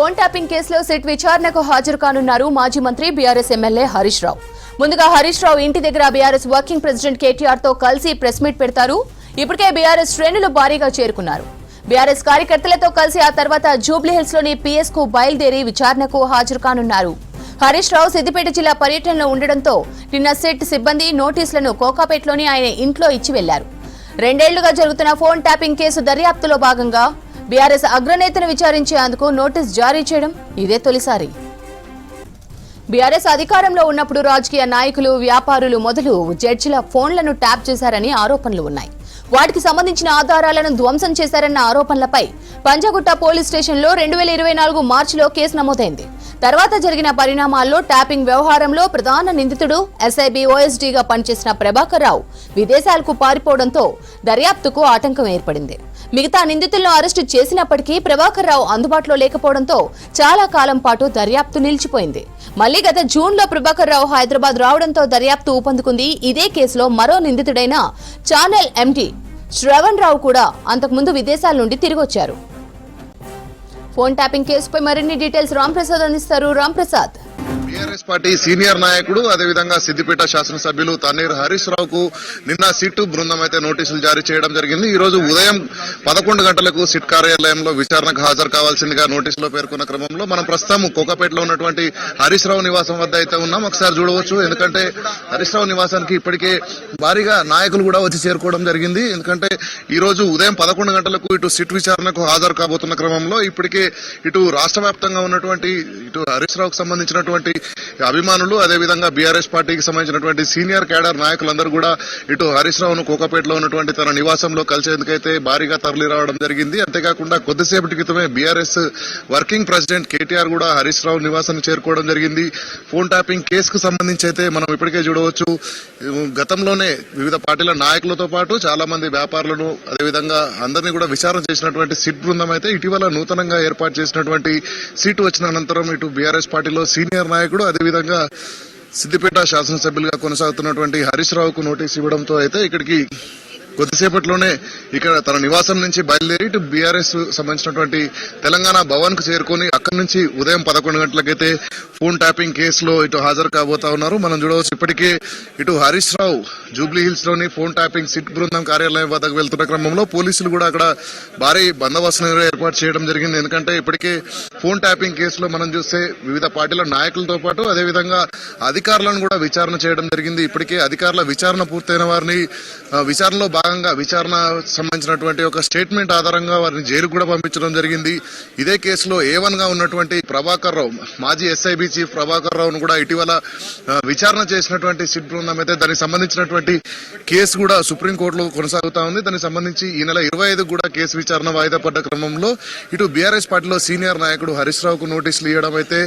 Phone tapping కేసులో SIT విచారణకు హాజరు కానున్నారు మాజీ మంత్రి బీఆర్ఎస్ ఎమ్మెల్యే హరీష్ రావు. ముందుగా హరీష్ రావు ఇంటి దగ్గర బీఆర్ఎస్ వర్కింగ్ ప్రెసిడెంట్ కేటీఆర్ తో కలిసి ప్రెస్ మీట్ పెడతారు. ఇప్పటికే బీఆర్ఎస్ శ్రేణులు భారీగా చేరుకున్నారు. బీఆర్ఎస్ కార్యకర్తలతో కలిసి ఆ తర్వాత జూబ్లీహిల్స్ లోని పీఎస్ కు బయలుదేరి విచారణకు హాజరు కానున్నారు. హరీష్ రావు సిద్దిపేట జిల్లా పర్యటనలో ఉండడంతో నిన్న సిట్ సిబ్బంది నోటీసులను కోకాపేటలోని ఆయన ఇంట్లో ఇచ్చి వెళ్లారు. 2 ఏళ్లుగా జరుగుతున్న ఫోన్ ట్యాపింగ్ కేసు దర్యాప్తులో భాగంగా బీఆర్ఎస్ అగ్రనేతను విచారించేందుకు నోటీస్ జారీ చేయడం ఇదే తొలిసారి. బీఆర్ఎస్ అధికారంలో ఉన్నప్పుడు రాజకీయ నాయకులు, వ్యాపారులు మొదలు జడ్జిల ఫోన్లను ట్యాప్ చేశారని ఆరోపణలు ఉన్నాయి. వాటికి సంబంధించిన ఆధారాలను ధ్వంసం చేశారన్న ఆరోపణలపై పంజాగుట్ట పోలీస్ స్టేషన్లో 2024 మార్చిలో కేసు నమోదైంది. తర్వాత జరిగిన పరిణామాల్లో ట్యాపింగ్ వ్యవహారంలో ప్రధాన నిందితుడు ఎస్ఐబి ఓఎస్డీగా పనిచేసిన ప్రభాకర్ రావు విదేశాలకు పారిపోవడంతో దర్యాప్తుకు ఆటంకం ఏర్పడింది. మిగతా నిందితులను అరెస్టు చేసినప్పటికీ ప్రభాకర్ రావు అందుబాటులో లేకపోవడంతో చాలా కాలం పాటు దర్యాప్తు నిలిచిపోయింది. మళ్లీ గత జూన్లో ప్రభాకర్ రావు హైదరాబాద్ రావడంతో దర్యాప్తు ఊపందుకుంది. ఇదే కేసులో మరో నిందితుడైన ఛానల్ ఎండీ శ్రవణ్ రావు కూడా అంతకుముందు విదేశాల నుండి తిరిగొచ్చారు. ఫోన్ ట్యాపింగ్ కేసుపై మరిన్ని డీటెయిల్స్ రాంప్రసాద్ అందిస్తారు. రాంప్రసాద్. బీఆర్ఎస్ పార్టీ సీనియర్ నాయకుడు అదేవిధంగా సిద్దిపేట శాసనసభ్యులు తన్నీర్ హరీష్ రావుకు నిన్న సిట్ బృందం అయితే నోటీసులు జారీ చేయడం జరిగింది. ఈ రోజు ఉదయం 11 గంటలకు సిట్ కార్యాలయంలో విచారణకు హాజరు కావాల్సిందిగా నోటీసులో పేర్కొన్న క్రమంలో మనం ప్రస్తుతం కోకాపేటలో ఉన్నటువంటి హరీష్ రావు నివాసం వద్ద అయితే ఉన్నాం. ఒకసారి చూడవచ్చు, ఎందుకంటే హరీష్ రావు నివాసానికి ఇప్పటికే భారీగా నాయకులు కూడా వచ్చి చేరుకోవడం జరిగింది. ఎందుకంటే ఈ రోజు ఉదయం 11 గంటలకు ఇటు సిట్ విచారణకు హాజరు కాబోతున్న క్రమంలో ఇప్పటికే ఇటు రాష్ట్ర వ్యాప్తంగా ఉన్నటువంటి ఇటు హరీష్ రావుకు సంబంధించినటువంటి అభిమానులు అదేవిధంగా బీఆర్ఎస్ పార్టీకి సంబంధించినటువంటి సీనియర్ క్యాడర్ నాయకులందరూ కూడా ఇటు హరీష్ రావును కోకాపేటలో ఉన్నటువంటి తన నివాసంలో కలిసేందుకైతే భారీగా తరలి రావడం జరిగింది. అంతేకాకుండా కొద్దిసేపటి క్రితమే బీఆర్ఎస్ వర్కింగ్ ప్రెసిడెంట్ కేటీఆర్ కూడా హరీష్ రావు నివాసాన్ని చేరుకోవడం జరిగింది. ఫోన్ ట్యాపింగ్ కేసుకు సంబంధించి అయితే మనం ఇప్పటికే చూడవచ్చు, గతంలోనే వివిధ పార్టీల నాయకులతో పాటు చాలా మంది వ్యాపారులను అదేవిధంగా అందరినీ కూడా విచారణ చేసినటువంటి సిట్ బృందం అయితే ఇటీవల నూతనంగా ఏర్పాటు చేసినటువంటి సీటు వచ్చిన అనంతరం ఇటు బీఆర్ఎస్ పార్టీలో సీనియర్ నాయకుడు అదేవిధంగా సిద్దిపేట శాసనసభ్యులుగా కొనసాగుతున్నటువంటి హరీష్ రావుకు నోటీసు ఇవ్వడంతో అయితే ఇక్కడికి కొద్దిసేపట్లోనే ఇక్కడ తన నివాసం నుంచి బయలుదేరి ఇటు బీఆర్ఎస్ సంబంధించినటువంటి తెలంగాణ భవన్ కు చేరుకుని అక్కడి నుంచి ఉదయం 11 గంటలకైతే ఫోన్ ట్యాపింగ్ కేసులో ఇటు హాజరు కాబోతా ఉన్నారు. మనం చూడవచ్చు, ఇప్పటికే ఇటు హరీష్ రావు జూబ్లీహిల్స్ లోని ఫోన్ ట్యాపింగ్ సిట్ బృందం కార్యాలయం వద్దకు వెళ్తున్న క్రమంలో పోలీసులు కూడా అక్కడ భారీ బందోబస్తును ఏర్పాటు చేయడం జరిగింది. ఎందుకంటే ఇప్పటికే ఫోన్ ట్యాపింగ్ కేసులో మనం చూస్తే వివిధ పార్టీల నాయకులతో పాటు అదేవిధంగా అధికారులను కూడా విచారణ చేయడం జరిగింది. ఇప్పటికే అధికారుల విచారణ పూర్తయిన వారిని విచారణలో భాగంగా విచారణ సంబంధించినటువంటి ఒక స్టేట్మెంట్ ఆధారంగా వారిని జైలుకు కూడా పంపించడం జరిగింది. ఇదే కేసులో A1 గా ఉన్నటువంటి ప్రభాకర్ రావు, మాజీ ఎస్ఐబి చీఫ్ ప్రభాకర్ రావును కూడా ఇటీవల విచారణ చేసినటువంటి సిట్ బృందం అయితే దానికి సంబంధించినటువంటి కేసు కూడా సుప్రీంకోర్టులో కొనసాగుతా ఉంది. దానికి సంబంధించి ఈ నెల 25 కూడా కేసు విచారణ వాయిదా పడ్డ క్రమంలో ఇటు బీఆర్ఎస్ పార్టీలో సీనియర్ నాయకుడు హరీష్ రావుకు నోటీసులు ఇవ్వడం అయితే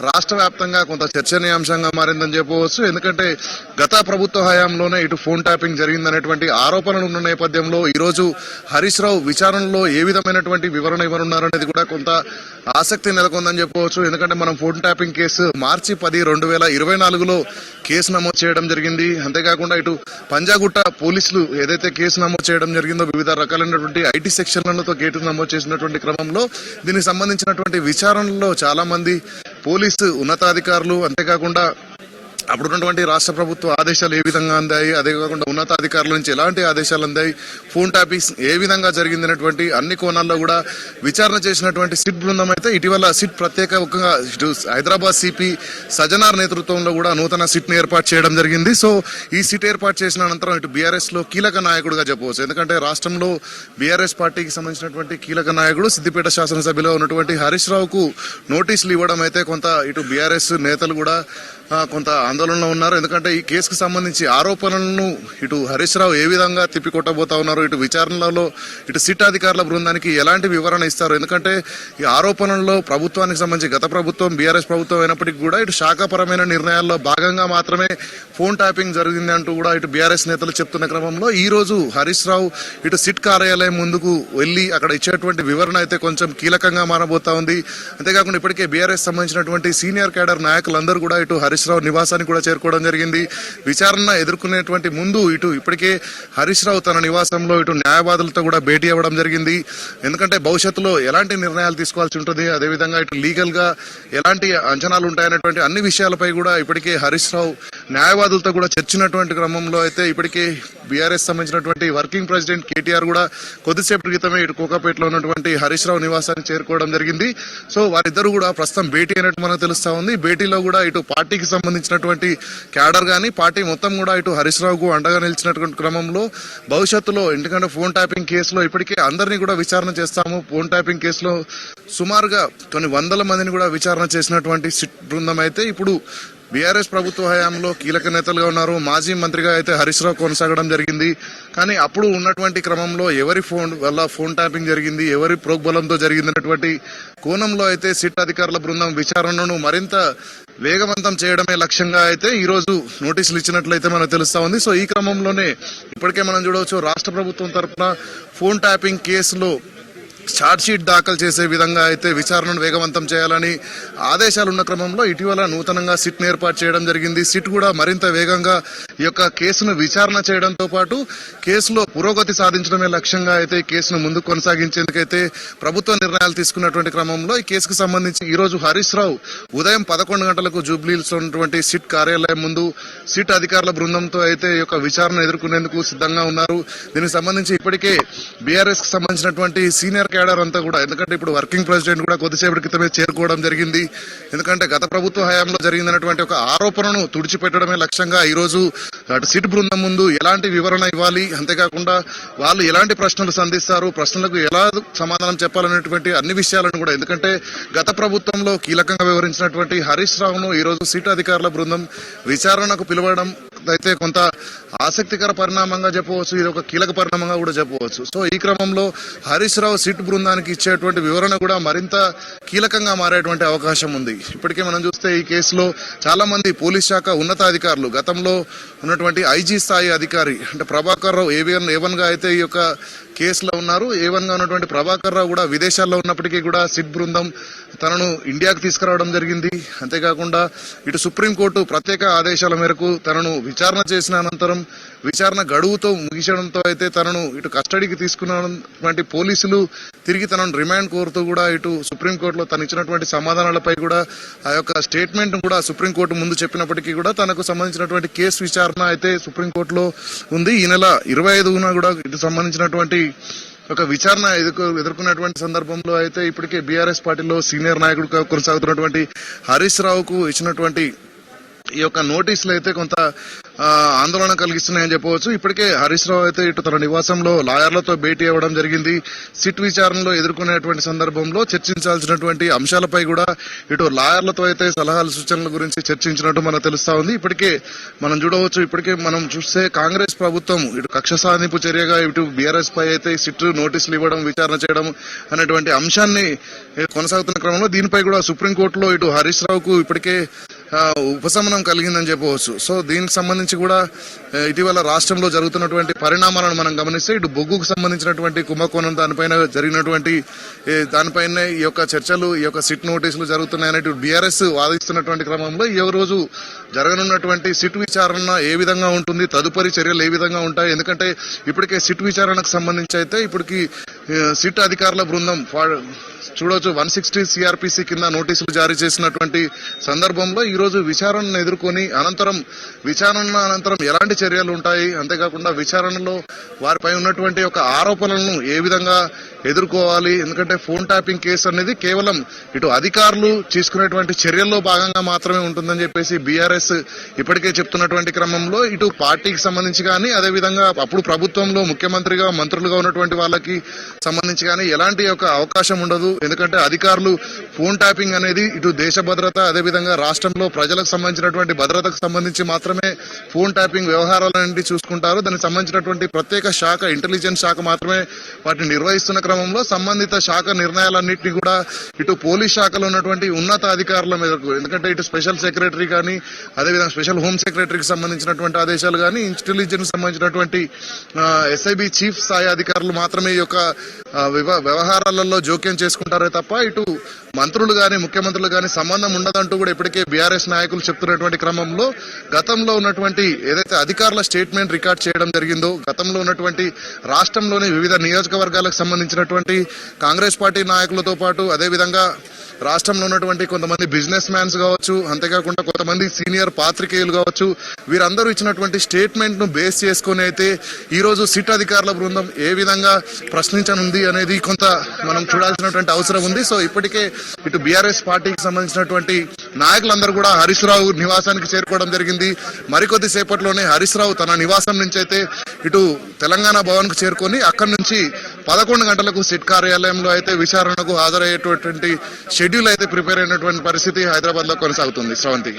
రాష్ట్ర వ్యాప్తంగా కొంత చర్చనీయాంశంగా మారిందని చెప్పవచ్చు. ఎందుకంటే గత ప్రభుత్వ హయాంలోనే ఇటు ఫోన్ ట్యాపింగ్ జరిగిందనేటువంటి ఆరోపణలు ఉన్న నేపథ్యంలో ఈ రోజు హరీష్ రావు విచారణలో ఏ విధమైనటువంటి వివరణ ఇవ్వనున్నారనేది కూడా కొంత ఆసక్తి నెలకొందని చెప్పవచ్చు. ఎందుకంటే మనం ఫోన్ ట్యాపింగ్ కేసు మార్చి 10, 2024లో కేసు నమోదు చేయడం జరిగింది. అంతేకాకుండా ఇటు పంజాగుట్ట పోలీసులు ఏదైతే కేసు నమోదు చేయడం జరిగిందో వివిధ రకాలైనటువంటి ఐటీ సెక్షన్లతో కేసు నమోదు చేసినటువంటి క్రమంలో దీనికి సంబంధించినటువంటి విచారణలో చాలా మంది పోలీసు ఉన్నతాధికారులు అంతేకాకుండా అప్పుడున్నటువంటి రాష్ట్ర ప్రభుత్వ ఆదేశాలు ఏ విధంగా అందాయి, అదే కాకుండా ఉన్నతాధికారుల నుంచి ఎలాంటి ఆదేశాలు అందాయి, ఫోన్ ట్యాపింగ్ ఏ విధంగా జరిగిందనేటువంటి అన్ని కోణాల్లో కూడా విచారణ చేసినటువంటి సిట్ బృందం అయితే ఇటీవల సిట్ ప్రత్యేకంగా ఇటు హైదరాబాద్ సిపి సజనార్ నేతృత్వంలో కూడా నూతన సిట్ ని ఏర్పాటు చేయడం జరిగింది. సో ఈ సిట్ ఏర్పాటు చేసిన అనంతరం ఇటు బీఆర్ఎస్ లో కీలక నాయకుడుగా చెప్పవచ్చు. ఎందుకంటే రాష్ట్రంలో బీఆర్ఎస్ పార్టీకి సంబంధించినటువంటి కీలక నాయకుడు సిద్దిపేట శాసనసభ్యులో ఉన్నటువంటి హరీష్ రావుకు నోటీసులు ఇవ్వడం అయితే కొంత ఇటు బీఆర్ఎస్ నేతలు కూడా కొంత ఆందోళనలో ఉన్నారు. ఎందుకంటే ఈ కేసుకు సంబంధించి ఆరోపణలను ఇటు హరీష్ రావు ఏ విధంగా తిప్పికొట్టబోతా ఉన్నారు, ఇటు విచారణలో ఇటు సిట్ అధికారుల బృందానికి ఎలాంటి వివరణ ఇస్తారు. ఎందుకంటే ఈ ఆరోపణల్లో ప్రభుత్వానికి సంబంధించి గత ప్రభుత్వం బీఆర్ఎస్ ప్రభుత్వం అయినప్పటికీ కూడా ఇటు శాఖాపరమైన నిర్ణయాల్లో భాగంగా మాత్రమే ఫోన్ ట్యాపింగ్ జరిగింది అంటూ కూడా ఇటు బీఆర్ఎస్ నేతలు చెప్తున్న క్రమంలో ఈ రోజు హరీష్ రావు ఇటు సిట్ కార్యాలయం ముందుకు వెళ్లి అక్కడ ఇచ్చేటువంటి వివరణ అయితే కొంచెం కీలకంగా మారబోతా ఉంది. అంతేకాకుండా ఇప్పటికే బీఆర్ఎస్ సంబంధించినటువంటి సీనియర్ క్యాడర్ నాయకులందరూ కూడా ఇటు హరీష్ హరీష్ రావు నివాసానికి కూడా చేరుకోవడం జరిగింది. విచారణ ఎదుర్కొనేటువంటి ముందు ఇప్పటికే హరీష్ రావు తన నివాసంలో న్యాయవాదులతో కూడా భేటీ అవ్వడం జరిగింది. ఎందుకంటే భవిష్యత్తులో ఎలాంటి నిర్ణయాలు తీసుకోవాల్సి ఉంటుంది, అదేవిధంగా లీగల్ గా ఎలాంటి అంచనాలు ఉంటాయనేటువంటి అన్ని విషయాలపై కూడా ఇప్పటికే హరీష్ రావు న్యాయవాదులతో కూడా చర్చించినటువంటి క్రమంలో అయితే ఇప్పటికే బీఆర్ఎస్ సంబంధించినటువంటి వర్కింగ్ ప్రెసిడెంట్ కేటీఆర్ కూడా కొద్దిసేపటి క్రితమే కోకాపేటలో ఉన్నటువంటి హరీష్ రావు నివాసానికి చేరుకోవడం జరిగింది. సో వారిద్దరు కూడా ప్రస్తుతం భేటీ అయినట్టు మనకు తెలుస్తా ఉంది. భేటీలో కూడా పార్టీకి సంబంధించినటువంటి క్యాడర్ గానీ పార్టీ మొత్తం కూడా హరీష్ రావుకు అండగా నిలిచినటువంటి క్రమంలో భవిష్యత్తులో ఎందుకంటే ఫోన్ ట్యాపింగ్ కేసులో ఇప్పటికే అందరినీ కూడా విచారణ చేస్తాము. ఫోన్ ట్యాపింగ్ కేసులో సుమారుగా కొన్ని వందల మందిని కూడా విచారణ చేసినటువంటి సిట్ బృందం అయితే ఇప్పుడు బీఆర్ఎస్ ప్రభుత్వ హయాంలో కీలక నేతలుగా ఉన్నారు. మాజీ మంత్రిగా అయితే హరీష్ రావు కొనసాగడం జరిగింది. కానీ అప్పుడు ఉన్నటువంటి క్రమంలో ఎవరి ఫోన్ వల్ల ఫోన్ ట్యాపింగ్ జరిగింది, ఎవరి ప్రోగ్బలంతో జరిగింది అన్నటువంటి కోణంలో అయితే సిట్ అధికారుల బృందం విచారణను మరింత వేగవంతం చేయడమే లక్ష్యంగా అయితే ఈ రోజు నోటీసులు ఇచ్చినట్లయితే మనకు తెలుస్తా ఉంది. సో ఈ క్రమంలోనే ఇప్పటికే మనం చూడవచ్చు రాష్ట్ర ప్రభుత్వం తరఫున ఫోన్ ట్యాపింగ్ కేసులో ఛార్జ్ షీట్ దాఖలు చేసే విధంగా అయితే విచారణను వేగవంతం చేయాలని ఆదేశాలు ఉన్న క్రమంలో ఇటీవల నూతనంగా సిట్ ఏర్పాటు చేయడం జరిగింది. సిట్ కూడా మరింత వేగంగా ఈ యొక్క కేసును విచారణ చేయడంతో పాటు కేసులో పురోగతి సాధించడమే లక్ష్యంగా అయితే ఈ కేసును ముందుకు కొనసాగించేందుకైతే ప్రభుత్వ నిర్ణయాలు తీసుకున్నటువంటి క్రమంలో ఈ కేసుకు సంబంధించి ఈ రోజు హరీష్ రావు ఉదయం 11 గంటలకు జూబ్లీహిల్స్ ఉన్నటువంటి సిట్ కార్యాలయం ముందు సిట్ అధికారుల బృందంతో అయితే ఈ యొక్క విచారణ ఎదుర్కొనేందుకు సిద్ధంగా ఉన్నారు. దీనికి సంబంధించి ఇప్పటికే బీఆర్ఎస్ కు సంబంధించినటువంటి సీనియర్ క్యాడర్ అంతా కూడా, ఎందుకంటే ఇప్పుడు వర్కింగ్ ప్రెసిడెంట్ కూడా కొద్దిసేపటి క్రితమే చేరుకోవడం జరిగింది. ఎందుకంటే గత ప్రభుత్వ హయాంలో జరిగిందన్నటువంటి ఒక ఆరోపణను తుడిచిపెట్టడమే లక్ష్యంగా ఈ రోజు సిట్ బృందం ముందు ఎలాంటి వివరణ ఇవ్వాలి, అంతేకాకుండా వాళ్ళు ఎలాంటి ప్రశ్నలు సంధిస్తారు, ప్రశ్నలకు ఎలా సమాధానం చెప్పాలనేటువంటి అన్ని విషయాలను కూడా, ఎందుకంటే గత ప్రభుత్వంలో కీలకంగా వివరించినటువంటి హరీష్ రావును ఈ రోజు సిట్ అధికారుల బృందం విచారణకు పిలవడం అయితే కొంత ఆసక్తికర పరిణామంగా చెప్పవచ్చు. ఇది ఒక కీలక పరిణామంగా కూడా చెప్పవచ్చు. సో ఈ క్రమంలో హరీష్ రావు సిట్ బృందానికి ఇచ్చేటువంటి వివరణ కూడా మరింత కీలకంగా మారేటువంటి అవకాశం ఉంది. ఇప్పటికే మనం చూస్తే ఈ కేసులో చాలా మంది పోలీస్ శాఖ ఉన్నతాధికారులు, గతంలో ఉన్నటువంటి ఐజీ స్థాయి అధికారి అంటే ప్రభాకర్ రావు A1 గా అయితే ఈ యొక్క కేసులో ఉన్నారు. A1 గా ఉన్నటువంటి ప్రభాకర్ రావు కూడా విదేశాల్లో ఉన్నప్పటికీ కూడా సిట్ బృందం తనను ఇండియాకు తీసుకురావడం జరిగింది. అంతేకాకుండా సుప్రీంకోర్టు ప్రత్యేక ఆదేశాల మేరకు తనను విచారణ చేసిన అనంతరం విచారణ గడువుతో ముగిసడంతో అయితే తనను కస్టడీకి తీసుకున్నటువంటి పోలీసులు తిరిగి తనను రిమాండ్ కోరుతూ కూడా సుప్రీంకోర్టులో తను ఇచ్చినటువంటి సమాధానాలపై కూడా ఆ యొక్క స్టేట్మెంట్ కూడా సుప్రీంకోర్టు ముందు చెప్పినప్పటికీ కూడా తనకు సంబంధించినటువంటి కేసు విచారణ అయితే సుప్రీంకోర్టులో ఉంది. ఈ నెల 25న కూడా సంబంధించినటువంటి ఒక విచారణ ఎదుర్కొన్నటువంటి సందర్భంలో అయితే ఇప్పటికే బీఆర్ఎస్ పార్టీలో సీనియర్ నాయకుడిగా కొనసాగుతున్నటువంటి హరీష్ రావుకు ఇచ్చినటువంటి ఈ యొక్క నోటీసులు అయితే కొంత ఆందోళన కలిగిస్తున్నాయని చెప్పవచ్చు. ఇప్పటికే హరీష్ రావు అయితే తన నివాసంలో లాయర్లతో భేటీ అవ్వడం జరిగింది. సిట్ విచారణలో ఎదుర్కొనేటువంటి సందర్భంలో చర్చించాల్సినటువంటి అంశాలపై కూడా లాయర్లతో అయితే సలహాలు సూచనల గురించి చర్చించినట్టు మనకు తెలుస్తా ఉంది. ఇప్పటికే మనం చూడవచ్చు, ఇప్పటికే మనం చూస్తే కాంగ్రెస్ ప్రభుత్వం కక్ష సాధింపు చర్యగా బీఆర్ఎస్ పై అయితే సిట్ నోటీసులు ఇవ్వడం, విచారణ చేయడం అనేటువంటి అంశాన్ని కొనసాగుతున్న క్రమంలో దీనిపై కూడా సుప్రీంకోర్టులో హరీష్ రావుకు ఇప్పటికే ఉపశమనం కలిగిందని చెప్పవచ్చు. సో దీనికి సంబంధించి కూడా ఇటీవల రాష్ట్రంలో జరుగుతున్నటువంటి పరిణామాలను మనం గమనిస్తే బొగ్గుకు సంబంధించినటువంటి కుంభకోణం దానిపైన జరిగినటువంటి దానిపైన ఈ యొక్క చర్చలు, ఈ యొక్క సిట్ నోటీసులు జరుగుతున్నాయని బీఆర్ఎస్ వాదిస్తున్నటువంటి క్రమంలో ఈ రోజు జరగనున్నటువంటి సిట్ విచారణ ఏ విధంగా ఉంటుంది, తదుపరి చర్యలు ఏ విధంగా ఉంటాయి, ఎందుకంటే ఇప్పటికే సిట్ విచారణకు సంబంధించి అయితే ఇప్పటికి సిట్ అధికారుల బృందం చూడవచ్చు 160 సిఆర్పిసి కింద నోటీసులు జారీ చేసినటువంటి సందర్భంలో ఈ రోజు విచారణను ఎదుర్కొని విచారణ అనంతరం ఎలాంటి చర్యలు ఉంటాయి, అంతేకాకుండా విచారణలో వారిపై ఉన్నటువంటి ఒక ఆరోపణలను ఏ విధంగా ఎదుర్కోవాలి, ఎందుకంటే ఫోన్ ట్యాపింగ్ కేసు అనేది కేవలం అధికారులు తీసుకునేటువంటి చర్యల్లో భాగంగా మాత్రమే ఉంటుందని చెప్పేసి బీఆర్ఎస్ ఇప్పటికే చెప్తున్నటువంటి క్రమంలో పార్టీకి సంబంధించి కానీ, అదేవిధంగా అప్పుడు ప్రభుత్వంలో ముఖ్యమంత్రిగా మంత్రులుగా ఉన్నటువంటి వాళ్ళకి సంబంధించి కానీ ఎలాంటి ఒక అవకాశం ఉండదు. ఎందుకంటే అధికారులు ఫోన్ ట్యాపింగ్ అనేది దేశ భద్రత, అదేవిధంగా రాష్ట్రంలో ప్రజలకు సంబంధించినటువంటి భద్రతకు సంబంధించి మాత్రమే ఫోన్ ట్యాపింగ్ వ్యవహారాలన్నింటి చూసుకుంటారు. దానికి సంబంధించినటువంటి ప్రత్యేక శాఖ, ఇంటెలిజెన్స్ శాఖ మాత్రమే వాటిని నిర్వహిస్తున్న క్రమంలో సంబంధిత శాఖ నిర్ణయాలన్నింటినీ కూడా పోలీస్ శాఖలో ఉన్నటువంటి ఉన్నత అధికారుల మీదకు, ఎందుకంటే స్పెషల్ సెక్రటరీ కానీ, అదేవిధంగా స్పెషల్ హోమ్ సెక్రటరీకి సంబంధించినటువంటి ఆదేశాలు కానీ, ఇంటెలిజెన్స్ సంబంధించినటువంటి SIB చీఫ్ స్థాయి అధికారులు మాత్రమే ఈ యొక్క వ్యవహారాలలో జోక్యం చేసుకుంటారు చేస్తారే తప్ప ఇటు మంత్రులు గాని ముఖ్యమంత్రులు గాని సంబంధం ఉండదంటూ కూడా ఇప్పటికే బీఆర్ఎస్ నాయకులు చెప్తున్నటువంటి క్రమంలో గతంలో ఉన్నటువంటి ఏదైతే అధికారుల స్టేట్మెంట్ రికార్డ్ చేయడం జరిగిందో, గతంలో ఉన్నటువంటి రాష్ట్రంలోని వివిధ నియోజకవర్గాలకు సంబంధించినటువంటి కాంగ్రెస్ పార్టీ నాయకులతో పాటు అదేవిధంగా రాష్ట్రంలో ఉన్నటువంటి కొంతమంది బిజినెస్ మ్యాన్స్ కావచ్చు, అంతేకాకుండా కొంతమంది సీనియర్ పాత్రికేయులు కావచ్చు, వీరందరూ ఇచ్చినటువంటి స్టేట్మెంట్ ను బేస్ చేసుకుని అయితే ఈ రోజు సిట్ అధికారుల బృందం ఏ విధంగా ప్రశ్నించనుంది అనేది కొంత మనం చూడాల్సినటువంటి అవసరం ఉంది. సో ఇప్పటికే ఇటు బీఆర్ఎస్ పార్టీకి సంబంధించినటువంటి నాయకులందరూ కూడా హరీష్ రావు నివాసానికి చేరుకోవడం జరిగింది. మరికొద్ది సేపట్లోనే హరీష్ రావు తన నివాసం నుంచి అయితే ఇటు తెలంగాణ భవన్ కు చేరుకొని అక్కడి నుంచి 11 గంటలకు సిట్ కార్యాలయంలో అయితే విచారణకు హాజరయ్యేటువంటి షెడ్యూల్ అయితే ప్రిపేర్ అయినటువంటి పరిస్థితి హైదరాబాద్ లో కొనసాగుతుంది. శ్రవంతి.